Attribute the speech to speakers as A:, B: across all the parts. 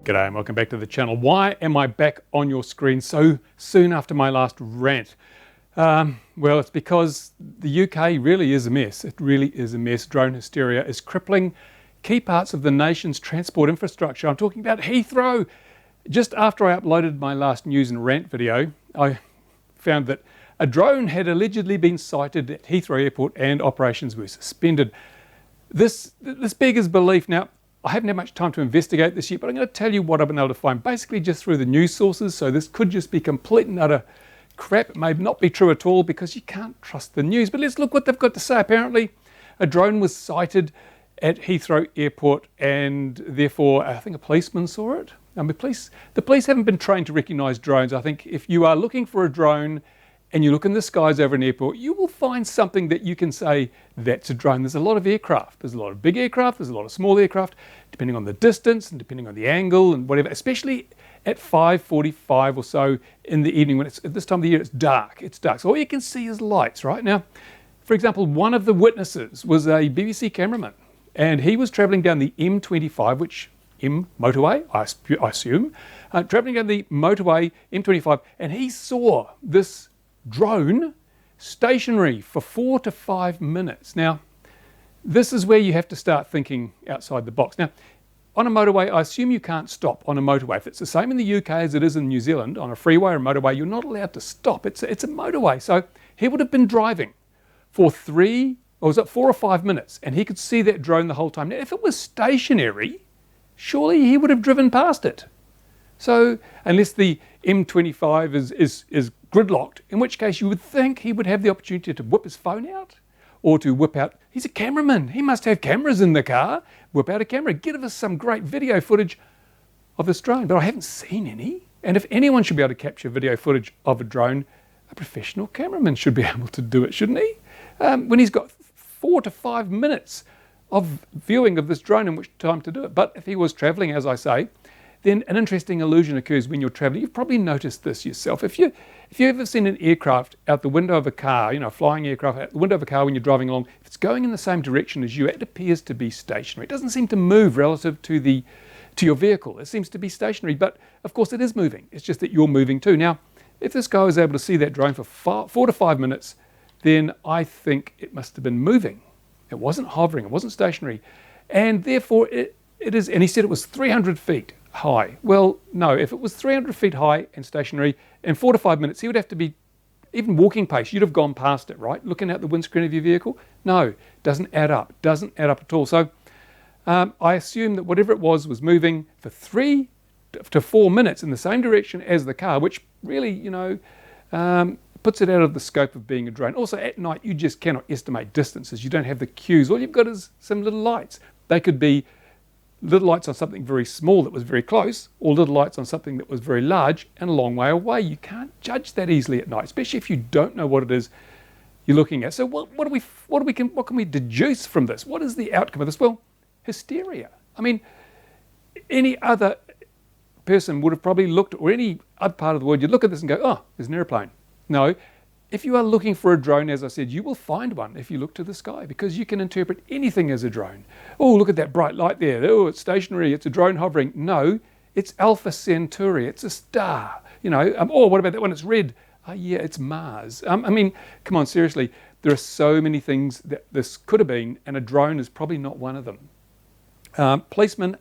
A: G'day and welcome back to the channel. Why am I back on your screen so soon after my last rant? Well, it's because the UK really is a mess. It really is a mess. Drone hysteria is crippling key parts of the nation's transport infrastructure. I'm talking about Heathrow. Just after I uploaded my last news and rant video, I found that a drone had allegedly been sighted at Heathrow Airport and operations were suspended. This beggars belief. Now, I haven't had much time to investigate this yet, but I'm going to tell you what I've been able to find, basically just through the news sources. So this could just be complete and utter crap. It may not be true at all because you can't trust the news. But let's look what they've got to say. Apparently, a drone was sighted at Heathrow Airport and therefore I think a policeman saw it. I mean, the police haven't been trained to recognise drones. I think if you are looking for a drone and you look in the skies over an airport, you will find something that you can say, that's a drone. There's a lot of aircraft. There's a lot of big aircraft. There's a lot of small aircraft, depending on the distance and depending on the angle and whatever, especially at 5:45 or so in the evening when it's at this time of the year, it's dark. It's dark. So all you can see is lights, right? Now, for example, one of the witnesses was a BBC cameraman and he was travelling down the M25, which motorway, I assume, travelling down the motorway M25, and he saw this drone stationary for 4 to 5 minutes. Now, this is where you have to start thinking outside the box. Now, on a motorway, I assume you can't stop on a motorway. If it's the same in the UK as it is in New Zealand, on a freeway or a motorway, you're not allowed to stop. It's a motorway. So he would have been driving for 4 or 5 minutes, and he could see that drone the whole time. Now, if it was stationary, surely he would have driven past it. So, unless the M25 is gridlocked, in which case you would think he would have the opportunity to whip his phone out or to whip out, he's a cameraman, he must have cameras in the car, whip out a camera, give us some great video footage of this drone. But I haven't seen any. And if anyone should be able to capture video footage of a drone, a professional cameraman should be able to do it, shouldn't he? When he's got 4 to 5 minutes of viewing of this drone in which time to do it. But if he was travelling, as I say, then an interesting illusion occurs when you're travelling. You've probably noticed this yourself. If you've ever seen an aircraft out the window of a car, a flying aircraft out the window of a car when you're driving along, if it's going in the same direction as you, it appears to be stationary. It doesn't seem to move relative to your vehicle. It seems to be stationary, but of course it is moving. It's just that you're moving too. Now, if this guy was able to see that drone for 4 to 5 minutes, then I think it must have been moving. It wasn't hovering, it wasn't stationary, and therefore it is, and he said it was 300 feet high. Well, no, if it was 300 feet high and stationary in 4 to 5 minutes, he would have to be, even walking pace, you'd have gone past it, right? Looking out the windscreen of your vehicle? No, doesn't add up at all. So I assume that whatever it was moving for 3 to 4 minutes in the same direction as the car, which really, puts it out of the scope of being a drone. Also, at night, you just cannot estimate distances. You don't have the cues. All you've got is some little lights. They could be little lights on something very small that was very close, or little lights on something that was very large and a long way away. You can't judge that easily at night, especially if you don't know what it is you're looking at. So what can we deduce from this? What is the outcome of this? Well, hysteria. I mean, any other person would have probably looked, or any other part of the world, you'd look at this and go, oh, there's an airplane. No, if you are looking for a drone, as I said, you will find one if you look to the sky, because you can interpret anything as a drone. Oh, look at that bright light there. Oh, it's stationary. It's a drone hovering. No, it's Alpha Centauri. It's a star. Oh, what about that one? It's red. Oh, yeah, it's Mars. I mean, come on, seriously. There are so many things that this could have been, and a drone is probably not one of them. Policemen,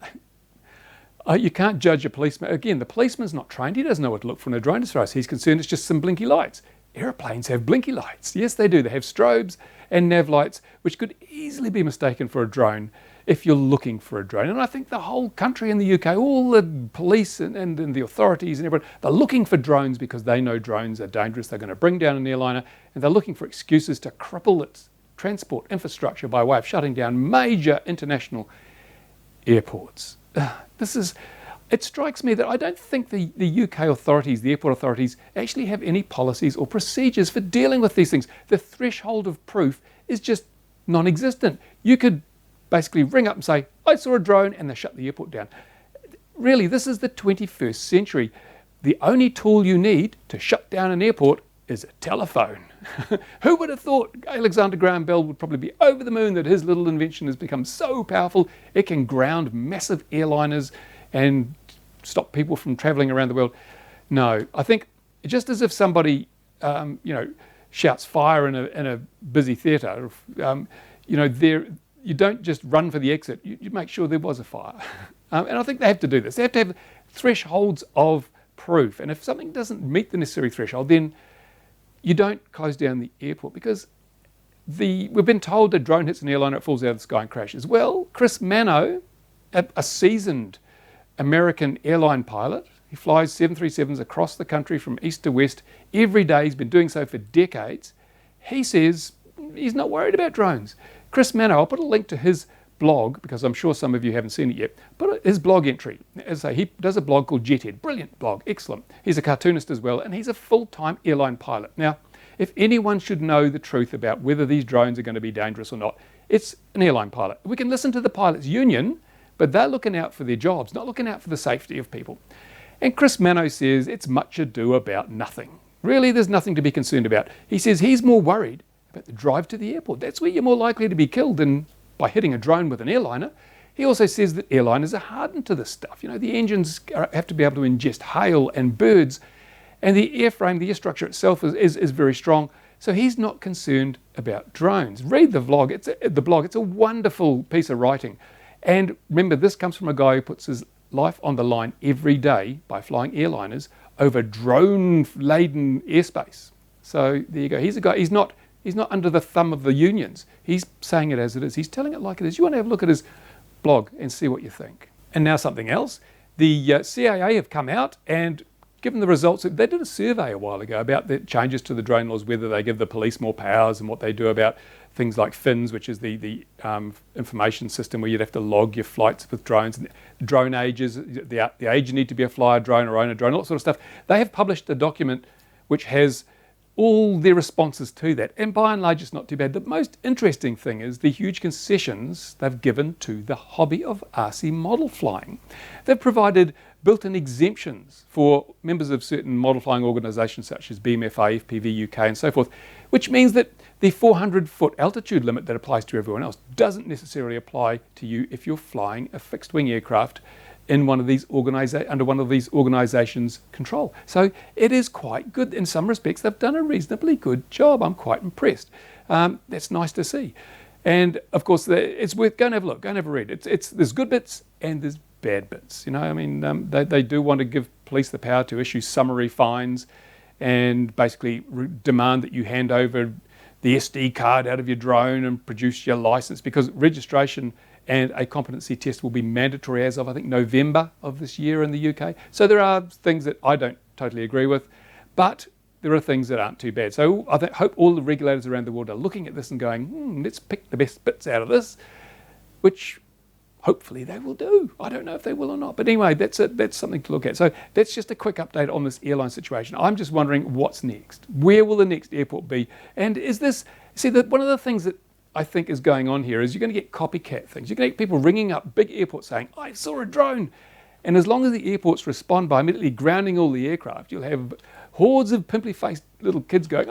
A: you can't judge a policeman. Again, the policeman's not trained. He doesn't know what to look for in a drone. As far as he's concerned, it's just some blinky lights. Airplanes have blinky lights. Yes, they do. They have strobes and nav lights, which could easily be mistaken for a drone if you're looking for a drone. And I think the whole country in the UK, all the police and the authorities and everyone, they're looking for drones because they know drones are dangerous. They're going to bring down an airliner, and they're looking for excuses to cripple its transport infrastructure by way of shutting down major international airports. It strikes me that I don't think the UK authorities, the airport authorities, actually have any policies or procedures for dealing with these things. The threshold of proof is just non-existent. You could basically ring up and say, I saw a drone, and they shut the airport down. Really, this is the 21st century. The only tool you need to shut down an airport is a telephone. Who would have thought Alexander Graham Bell would probably be over the moon that his little invention has become so powerful it can ground massive airliners and stop people from traveling around the world. No, I think just as if somebody, shouts fire in a busy theatre, you don't just run for the exit. You make sure there was a fire. And I think they have to do this. They have to have thresholds of proof. And if something doesn't meet the necessary threshold, then you don't close down the airport, because we've been told a drone hits an airliner, it falls out of the sky and crashes. Well, Chris Manno, a seasoned American airline pilot, he flies 737s across the country from east to west every day. He's been doing so for decades. He says he's not worried about drones. Chris Manno, I'll put a link to his blog, because I'm sure some of you haven't seen it yet, but his blog entry. As I say, he does a blog called JetHead. Brilliant blog, excellent. He's a cartoonist as well, and he's a full-time airline pilot. Now, if anyone should know the truth about whether these drones are going to be dangerous or not, it's an airline pilot. We can listen to the pilots' union, but they're looking out for their jobs, not looking out for the safety of people. And Chris Manno says it's much ado about nothing. Really, there's nothing to be concerned about. He says he's more worried about the drive to the airport. That's where you're more likely to be killed than by hitting a drone with an airliner. He also says that airliners are hardened to this stuff. The engines have to be able to ingest hail and birds, and the airframe, the air structure itself is very strong. So he's not concerned about drones. Read the blog. It's a wonderful piece of writing. And remember, this comes from a guy who puts his life on the line every day by flying airliners over drone-laden airspace. So there you go. He's a guy. He's not under the thumb of the unions. He's saying it as it is. He's telling it like it is. You want to have a look at his blog and see what you think. And now something else. The CIA have come out and given the results. They did a survey a while ago about the changes to the drone laws, whether they give the police more powers, and what they do about things like FINS, which is the information system where you'd have to log your flights with drones, and drone ages, the age you need to be a flyer drone or own a drone, all that sort of stuff. They have published a document which has all their responses to that, and by and large it's not too bad. The most interesting thing is the huge concessions they've given to the hobby of RC model flying. They've provided built-in exemptions for members of certain model flying organisations such as BMFA, FPV UK and so forth, which means that the 400-foot altitude limit that applies to everyone else doesn't necessarily apply to you if you're flying a fixed-wing aircraft in one of these under one of these organisations' control. So it is quite good in some respects. They've done a reasonably good job. I'm quite impressed. That's nice to see. And of course, it's worth go and have a look, go and have a read. There's good bits and there's bad bits. They do want to give police the power to issue summary fines and basically demand that you hand over the SD card out of your drone and produce your license, because registration and a competency test will be mandatory as of, I think, November of this year in the UK. So there are things that I don't totally agree with, but there are things that aren't too bad. So I hope all the regulators around the world are looking at this and going, let's pick the best bits out of this, which hopefully they will do. I don't know if they will or not. But anyway, that's something to look at. So that's just a quick update on this airline situation. I'm just wondering what's next. Where will the next airport be? And is this, one of the things that I think is going on here is you're going to get copycat things. You're going to get people ringing up big airports saying, I saw a drone. And as long as the airports respond by immediately grounding all the aircraft, you'll have hordes of pimply-faced little kids going,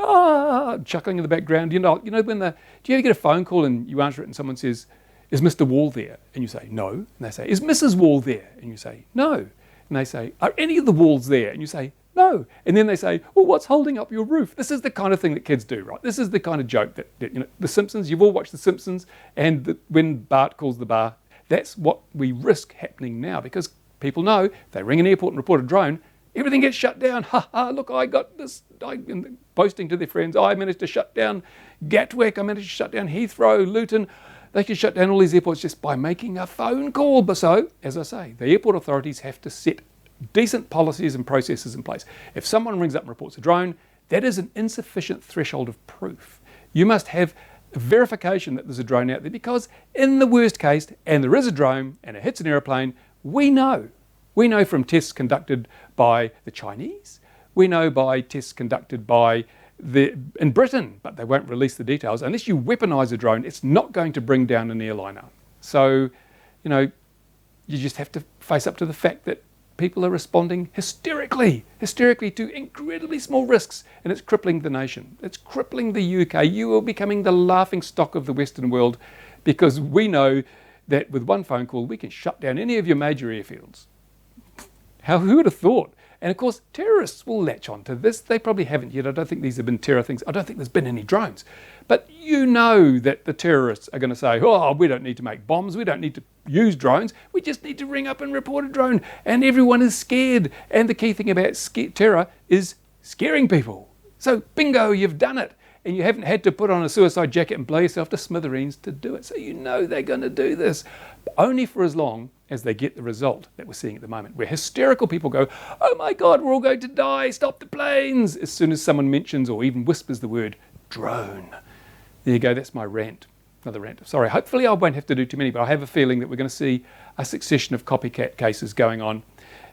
A: chuckling in the background. Do you ever get a phone call and you answer it and someone says, is Mr. Wall there? And you say, no. And they say, is Mrs. Wall there? And you say, no. And they say, are any of the walls there? And you say, no. And then they say, well, what's holding up your roof? This is the kind of thing that kids do, right? This is the kind of joke that The Simpsons, you've all watched The Simpsons, and when Bart calls the bar, that's what we risk happening now, because people know if they ring an airport and report a drone, everything gets shut down. Ha ha, look, I got this. Boasting to their friends, I managed to shut down Gatwick, I managed to shut down Heathrow, Luton. They can shut down all these airports just by making a phone call. But so, as I say, the airport authorities have to set decent policies and processes in place. If someone rings up and reports a drone, that is an insufficient threshold of proof. You must have verification that there's a drone out there, because in the worst case, and there is a drone and it hits an aeroplane, we know from tests conducted by the Chinese, we know by tests conducted by in Britain, but they won't release the details. Unless you weaponize a drone, it's not going to bring down an airliner. So, you just have to face up to the fact that people are responding hysterically to incredibly small risks, and it's crippling the nation. It's crippling the UK. You are becoming the laughing stock of the Western world, because we know that with one phone call, we can shut down any of your major airfields. Who would have thought? And of course, terrorists will latch on to this. They probably haven't yet. I don't think these have been terror things. I don't think there's been any drones. But you know that the terrorists are going to say, oh, we don't need to make bombs. We don't need to use drones. We just need to ring up and report a drone. And everyone is scared. And the key thing about terror is scaring people. So bingo, you've done it. And you haven't had to put on a suicide jacket and blow yourself to smithereens to do it. So you know they're going to do this, but only for as long as they get the result that we're seeing at the moment, where hysterical people go, oh my God, we're all going to die, stop the planes, as soon as someone mentions or even whispers the word drone. There you go, that's my rant. Another rant. Sorry, hopefully I won't have to do too many, but I have a feeling that we're going to see a succession of copycat cases going on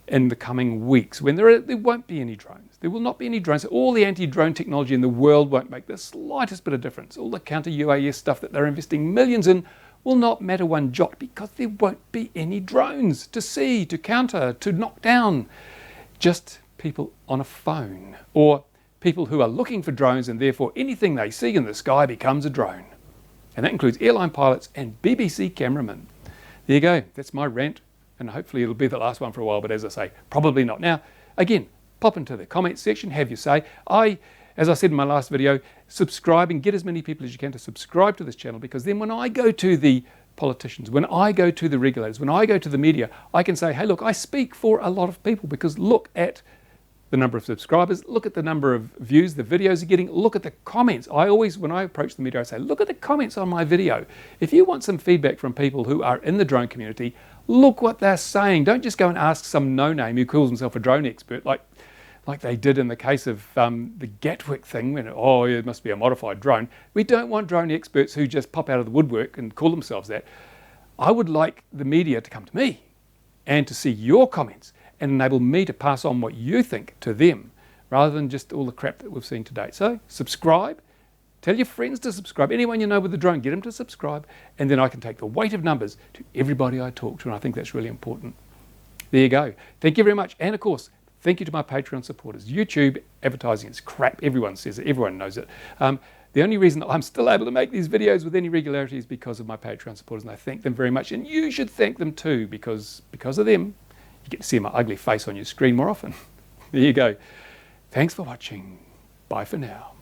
A: in the coming weeks when there won't be any drones. There will not be any drones. All the anti-drone technology in the world won't make the slightest bit of difference. All the counter-UAS stuff that they're investing millions in will not matter one jot because there won't be any drones to see, to counter, to knock down. Just people on a phone or people who are looking for drones and therefore anything they see in the sky becomes a drone. And that includes airline pilots and BBC cameramen. There you go. That's my rant. And hopefully it'll be the last one for a while, but as I say, probably not. Now, again, pop into the comments section, have your say. As I said in my last video, subscribe and get as many people as you can to subscribe to this channel, because then when I go to the politicians, when I go to the regulators, when I go to the media, I can say, hey, look, I speak for a lot of people, because look at the number of subscribers, look at the number of views the videos are getting, look at the comments. I always, when I approach the media, I say, look at the comments on my video. If you want some feedback from people who are in the drone community, look what they're saying. Don't just go and ask some no-name who calls himself a drone expert, like they did in the case of the Gatwick thing, when, oh, it must be a modified drone. We don't want drone experts who just pop out of the woodwork and call themselves that. I would like the media to come to me and to see your comments and enable me to pass on what you think to them, rather than just all the crap that we've seen to date. So subscribe, tell your friends to subscribe. Anyone you know with a drone, get them to subscribe, and then I can take the weight of numbers to everybody I talk to, and I think that's really important. There you go. Thank you very much. And of course, thank you to my Patreon supporters. YouTube advertising is crap. Everyone says it. Everyone knows it. The only reason I'm still able to make these videos with any regularity is because of my Patreon supporters, and I thank them very much. And you should thank them too, because of them, you get to see my ugly face on your screen more often. There you go. Thanks for watching. Bye for now.